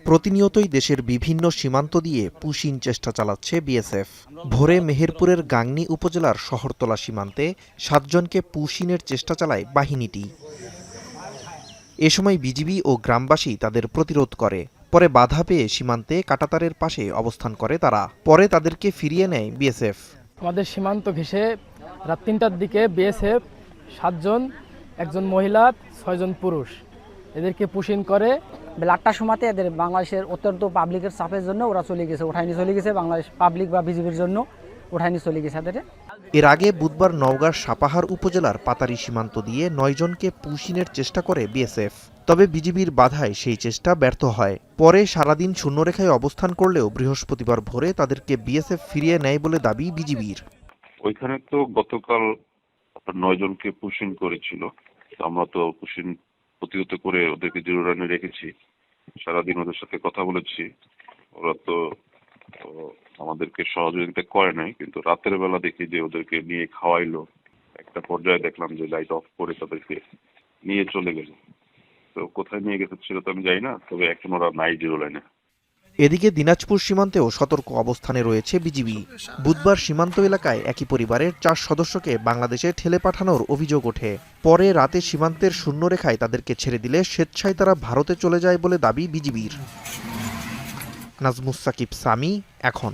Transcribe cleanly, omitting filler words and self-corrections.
প্রতিনিয়তই দেশের বিভিন্ন সীমান্ত দিয়ে পুশিন চেষ্টা চালাচ্ছে বিএসএফ। ভোরে মেহেরপুরের গাংনী উপজেলার শহরতলা সীমান্তে ৭ জনকে পুশিনের চেষ্টা চালায় বাহিনীটি। এ সময় বিজিবি ও গ্রামবাসী তাদের প্রতিরোধ করে। পরে বাধা পেয়ে সীমান্তে কাঁটাতারের পাশে অবস্থান করে তারা। পরে তাদেরকে ফিরিয়ে নেয় বিএসএফ। আমাদের সীমান্ত ঘেঁষে রাত ৩টার দিকে বিএসএফ ৭ জন, একজন মহিলা, ৬ জন পুরুষ এদেরকে পুশিন করে। বেলা ৮টার সময়তে এদের বাংলাদেশের অত্যন্ত পাবলিকের চাপের জন্য ওরা চলে গেছে, উঠাইনি চলে গেছে। বাংলাদেশ পাবলিক বা বিজিবির জন্য উঠাইনি চলে গেছে এদের। এর আগে বুধবার নওগাঁর সাপাহার উপজেলার পাতারি সীমান্ত দিয়ে ৯ জনকে পুশিনের চেষ্টা করে বিএসএফ। তবে বিজিবির বাধায় সেই চেষ্টা ব্যর্থ হয়। পরে সারাদিন শূন্যরেখায় অবস্থান করলেও বৃহস্পতিবার ভোরে তাদেরকে বিএসএফ ফিরিয়ে নেয় বলে দাবি বিজিবির। ওইখানে তো গতকাল ৯ জনকে পুশিং করেছিল। আমরা তো পুশিং প্রতিহত করে ওদেরকে জিরো রানে রেখেছি। সারাদিন ওদের সাথে কথা বলেছি। ওরা তো আমাদেরকে সহযোগিতা করে নাই, কিন্তু রাতের বেলা দেখি যে ওদেরকে নিয়ে খাওয়াইলো। একটা পর্যায়ে দেখলাম যে লাইট অফ করে তাদেরকে নিয়ে চলে গেল। তো কোথায় নিয়ে গেছে সেটা তো আমি জানি না, তবে এখন ওরা নাই জিরো লাইনে। এদিকে দিনাজপুর সীমান্তেও সতর্ক অবস্থানে রয়েছে বিজিবি। বুধবার সীমান্ত এলাকায় একই পরিবারের ৪ সদস্যকে বাংলাদেশে ঠেলে পাঠানোর অভিযোগ ওঠে। পরে রাতে সীমান্তের শূন্যরেখায় তাদেরকে ছেড়ে দিলে স্বেচ্ছায় তারা ভারতে চলে যায় বলে দাবি বিজিবির। নাজমুস সাকিব সামি, এখন।